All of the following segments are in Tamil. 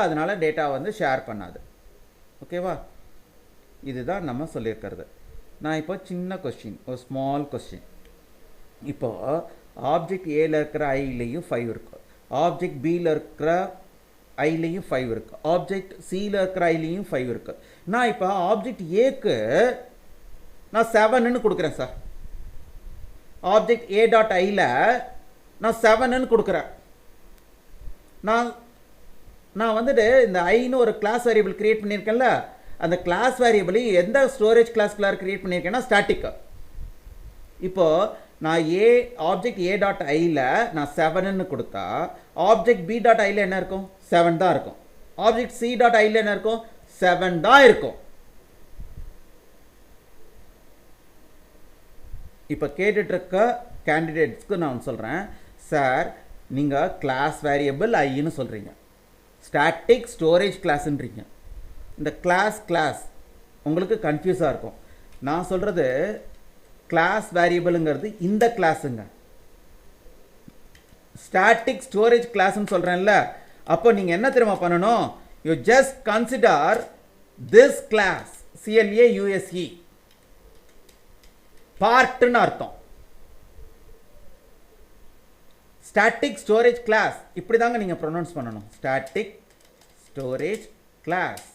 அதனால டேட்டா வந்து ஷேர் பண்ணாது. ஓகேவா? இதுதான் நம்ம சொல்லியிருக்கிறது. நான் இப்போ சின்ன கொஸ்டின், ஒரு ஸ்மால் கொஸ்டின். இப்போ ஆப்ஜெக்ட் ஏல இருக்கிற ஐலையும் 5 இருக்கு, ஆப்ஜெக்ட் பியில் இருக்கிற ஐலையும் 5 இருக்கு, ஆப்ஜெக்ட் சியில் இருக்கிற ஐலையும் 5 இருக்கு. நான் இப்போ ஆப்ஜெக்ட் ஏக்கு நான் 7ன்னு கொடுக்குறேன் சார். ஆப்ஜெக்ட் ஏ டாட் ஐயில் நான் 7ன்னு கொடுக்குறேன். நான் வந்துட்டு இந்த ஐன்னு ஒரு கிளாஸ் வேரியபிள் கிரியேட் பண்ணியிருக்கேன்ல, அந்த கிளாஸ் வேரியபிளை எந்த ஸ்டோரேஜ் கிளாஸ்க்குள்ளார கிரியேட் பண்ணியிருக்கேன்னா ஸ்டாட்டிக். இப்போது நான் ஆப்ஜெக்ட் ஏ டாட் ஐயில் நான் 7ன்னு கொடுத்தா ஆப்ஜெக்ட் பி டாட் ஐயில் என்ன இருக்கும்? 7 தான் இருக்கும். ஆப்ஜெக்ட் சி டாட் ஐயில் என்ன இருக்கும்? 7 தான் இருக்கும். இப்போ கேட்டுட்ருக்க கேண்டிடேட்ஸ்க்கு நான் சொல்கிறேன், சார் நீங்கள் கிளாஸ் வேரியபிள் ஐன்னு சொல்கிறீங்க, ஸ்டாட்டிக் ஸ்டோரேஜ் கிளாஸ்ன்றீங்க. இந்த கிளாஸ் உங்களுக்கு கன்ஃபியூஸாக இருக்கும். நான் சொல்கிறது கிளாஸ் வேரியபிளுங்கிறது இந்த கிளாஸுங்க, ஸ்டாட்டிக் ஸ்டோரேஜ் கிளாஸ்ன்னு சொல்கிறேன்ல. அப்போ நீங்கள் என்ன தெரியுமா பண்ணணும்? You just consider this class CLAUSE பார்ட்னு அர்த்தம். ஸ்டாட்டிக் ஸ்டோரேஜ் கிளாஸ் இப்படி தாங்க நீங்கள் ப்ரொனவுன்ஸ் பண்ணணும், ஸ்டாட்டிக் ஸ்டோரேஜ் கிளாஸ்.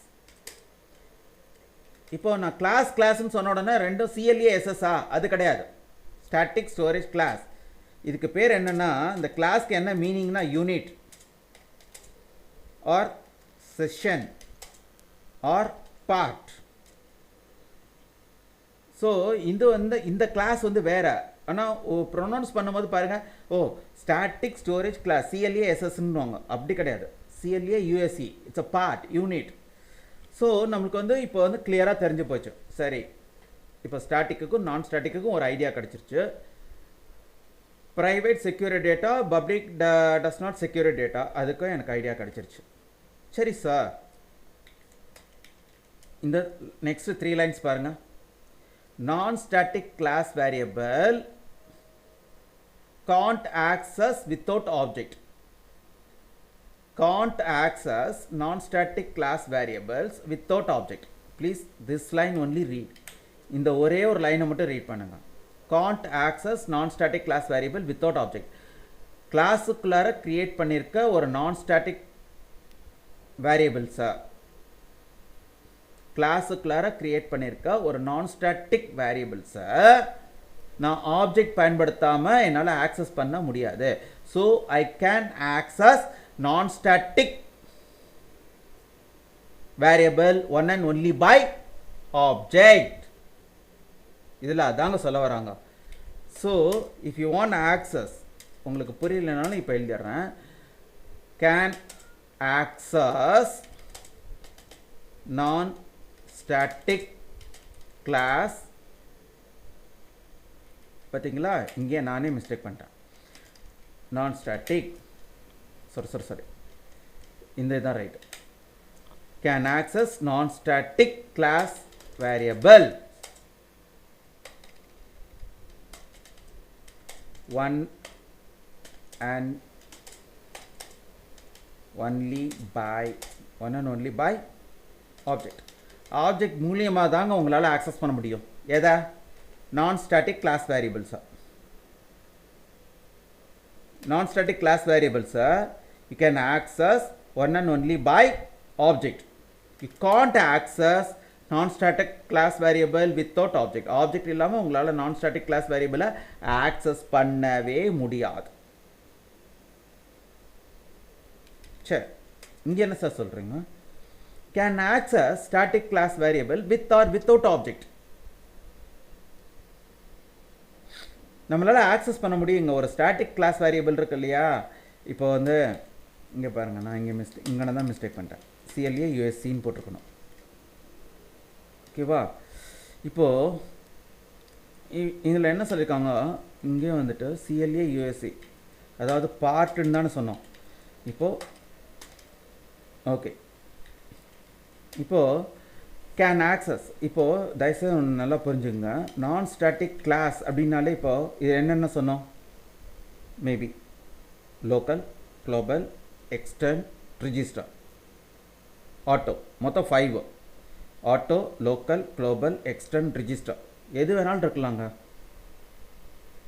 இப்போ நான் கிளாஸ்ன்னு சொன்ன உடனே ரெண்டும் CLASSA அது கிடையாது, ஸ்டாட்டிக் ஸ்டோரேஜ் கிளாஸ். இதுக்கு பேர் என்னன்னா, இந்த கிளாஸ்க்கு என்ன மீனிங்னா unit or session or part. So இந்த கிளாஸ் வந்து வேற, ஆனால் ப்ரொனவுன்ஸ் பண்ணும்போது பாருங்கள், ஸ்டாட்டிக் ஸ்டோரேஜ் கிளாஸ் CLASSன்னுவாங்க, அப்படி கிடையாது, CLAUSE it's a part, unit. So நம்மளுக்கு வந்து இப்போ வந்து கிளியராக தெரிஞ்சு போச்சு. சரி, இப்போ ஸ்டாட்டிக்குக்கும் நான் ஸ்டாட்டிக்குக்கும் ஒரு ஐடியா கிடச்சிருச்சு. Private secure data, public does not secure data, அதுக்கும் எனக்கு ஐடியா கிடச்சிருச்சு. சரி சார், இந்த நெக்ஸ்ட் 3 லைன்ஸ் பாருங்கள். Non static class variable can't access without object. Can't access non-static class variables without object. Please, this line only read. இந்த ஒரே ஒரு லைனை மட்டும் ரீட் பண்ணுங்க. Can't access non-static class variable without object. கிளாஸுக்குள்ளார கிரியேட் பண்ணியிருக்க ஒரு non-static வேரியபிள்ஸை, கிளாஸுக்குள்ளார கிரியேட் பண்ணியிருக்க ஒரு non-static வேரியபிள்ஸை நான் ஆப்ஜெக்ட் பயன்படுத்தாமல் என்னால் ஆக்சஸ் பண்ண முடியாது. So I can access non-static variable one and only by object. இதில் அதாங்க சொல்ல வராங்க. So if you want access, உங்களுக்கு புரியலனாலும் இப்போ எழுதிடுறேன், கேன் ஆக்சஸ் non-static கிளாஸ். பார்த்தீங்களா, இங்கே நானே மிஸ்டேக் பண்ணிட்டேன். நான் ஸ்டாட்டிக் சாரி இந்த இதுதான் right. Can access non static class variable one and only by object. Object மூலியமாக தாங்க உங்களால் ஆக்சஸ் பண்ண முடியும். எதை? non-static class variables. Non-static class variables you can access one and only by object. You can't access non-static class variable without object. Object இல்லாமல் உங்களால் non-static class variable access பண்ணவே முடியாது. சரி, இங்கே என்ன சார் சொல்கிறீங்க? Can access static class variable with or without object. நம்மளால் ஆக்சஸ் பண்ண முடியுங்க. ஒரு ஸ்டாட்டிக் கிளாஸ் வேரியபிள் இருக்கு இல்லையா, இப்போ வந்து இங்கே பாருங்கள், நான் இங்கே தான் மிஸ்டேக் பண்ணிட்டேன், CLAUSEன்னு போட்டிருக்கணும். ஓகேவா? இப்போது இதில் என்ன சொல்லியிருக்காங்க, இங்கே வந்துட்டு CLAUSE அதாவது பார்ட்டுன்னு தானே சொன்னோம். இப்போது ஓகே, இப்போது கேன் ஆக்சஸ், இப்போது தயவுசெய்து நல்லா புரிஞ்சுங்க. நான் ஸ்டாட்டிக் கிளாஸ் அப்படின்னாலே இப்போது இது என்னென்ன சொன்னோம்? Maybe local, global, extern, register. Auto, மொத்தம் 5. Auto, local, global, extend, register, எது வேணாலும் இருக்கலாங்க.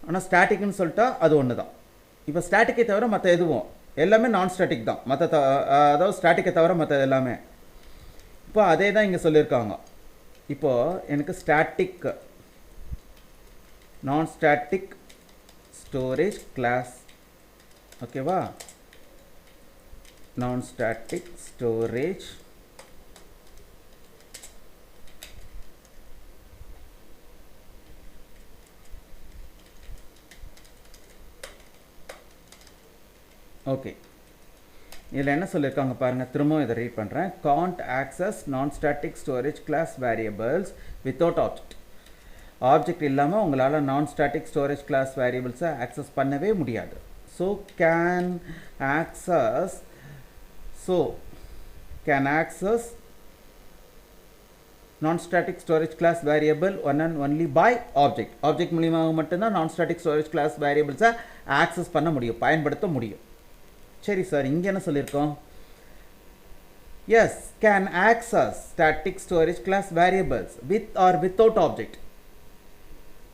ஆனால் ஸ்டாட்டிக்னு சொல்லிட்டா அது ஒன்று தான். இப்போ ஸ்டாட்டிக்கை தவிர மற்ற எதுவும் எல்லாமே நான் ஸ்டாட்டிக் தான். மற்ற அதாவது ஸ்டாட்டிக்கை தவிர மற்ற எல்லாமே இப்போ அதே தான் இங்கே சொல்லியிருக்காங்க. இப்போது எனக்கு ஸ்டாட்டிக் நான் ஸ்டாட்டிக் ஸ்டோரேஜ் கிளாஸ், ஓகேவா, நான் ஸ்டாட்டிக் ஸ்டோரேஜ் ஓகே. இதில் என்ன சொல்லியிருக்காங்க பாருங்கள், திரும்பவும் இதை ரீட் பண்ணுறேன். Can't access non static storage class variables without object. Object இல்லாமல் உங்களால் நான் ஸ்டாட்டிக் ஸ்டோரேஜ் கிளாஸ் வேரியபிள்ஸை ஆக்சஸ் பண்ணவே முடியாது. So can access non static storage class variable one and only by object. Object மூலியமாக மட்டும்தான் நான் ஸ்டாட்டிக் ஸ்டோரேஜ் கிளாஸ் வேரியபிள்ஸை ஆக்சஸ் பண்ண முடியும், பயன்படுத்த முடியும். சரி சார், இங்கே என்ன சொல்லியிருக்கோம்? Yes, can access static storage class variables with or without object.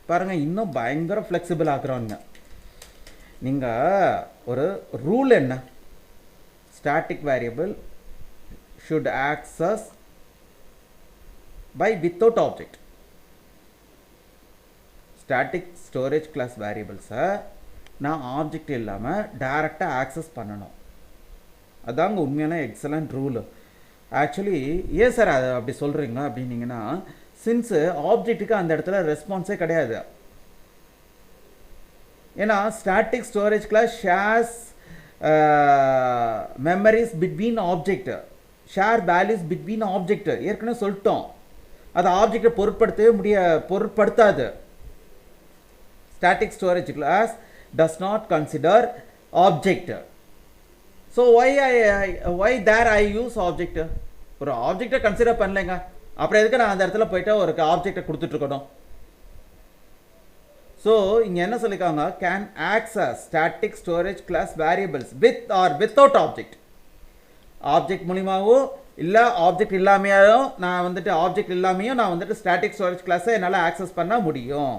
பாருங்கள், இன்னும் பயங்கர ஃப்ளெக்சிபிள் ஆக்குறோங்க. நீங்கள் ஒரு ரூல் என்ன, static variable should access by without object. Static storage class வேரியபிள்ஸை நான் ஆப்ஜெக்ட் இல்லாமல் டைரெக்டாக ஆக்சஸ் பண்ணணும். அதாங்க உண்மையான எக்ஸலண்ட் ரூலு. ஆக்சுவலி ஏன் சார் அது அப்படி சொல்கிறீங்க அப்படின்னீங்கன்னா, சின்ஸு ஆப்ஜெக்ட்டுக்கு அந்த இடத்துல ரெஸ்பான்ஸே கிடையாது. ஏன்னா static storage class shares memories between object, share values between object. ஏற்கனவே சொல்லிட்டோம், அது ஆப்ஜெக்டை பொருட்படுத்தாது. Static storage class does not consider object. So why there I use object? ஒரு ஆப்ஜெக்டை கன்சிடர் பண்ணலைங்க, அப்புறம் எதுக்கு நான் அந்த இடத்துல போயிட்டு ஒரு ஆப்ஜெக்டை கொடுத்துட்ருக்கணும்? ஸோ இங்கே என்ன சொல்லியிருக்காங்க, can access static storage class variables with or without object. Object மூலியமாகவோ இல்லை ஆப்ஜெக்ட் இல்லாமையும் நான் வந்துட்டு ஸ்டாட்டிக் ஸ்டோரேஜ் கிளாஸை என்னால் ஆக்சஸ் பண்ண முடியும்.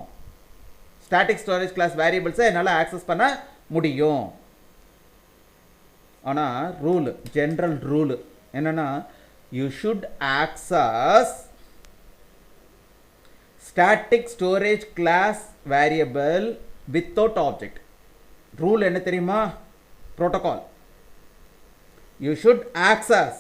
ஸ்டாட்டிக் ஸ்டோரேஜ் கிளாஸ் வேரியபிள்ஸை என்னால் ஆக்சஸ் பண்ண முடியும். ஆனால் ரூல், ஜென்ரல் ரூல் என்னென்னா, you should access static storage class variable without object. Rule என்ன தெரியுமா? Protocol. You should access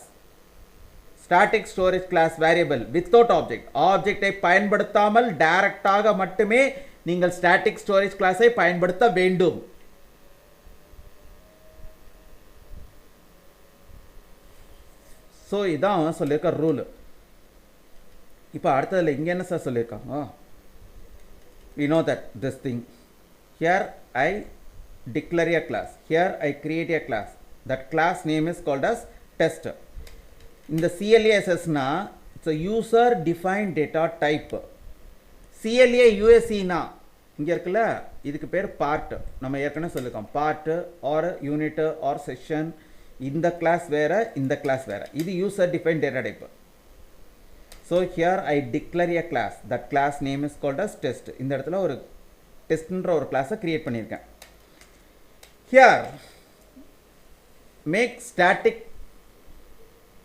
static storage class variable without object. ஆப்ஜெக்டை பயன்படுத்தாமல் டைரக்டாக மட்டுமே நீங்கள் ஸ்டாட்டிக் ஸ்டோரேஜ் கிளாஸை பயன்படுத்த வேண்டும். ஸோ இதான் சொல்லியிருக்க ரூல். இப்போ அடுத்ததில் இங்கே என்ன சார் சொல்லியிருக்காங்க? we know that this thing, here I declare a class, here I create a class, that class name is called as test. இந்த CLASSனா it's a user defined data type. CLA USCனா இங்கே இருக்குல்ல, இதுக்கு பேர் பார்ட். நம்ம ஏற்கனவே சொல்லியிருக்கோம், part or unit or session. இந்த கிளாஸ் வேறு, இந்த கிளாஸ் வேறு. இது user define data type. So here I declare a class, that class name is called as test. இந்த இடத்துல ஒரு டெஸ்ட்ன்ற ஒரு கிளாஸை கிரியேட் பண்ணியிருக்கேன். Here make static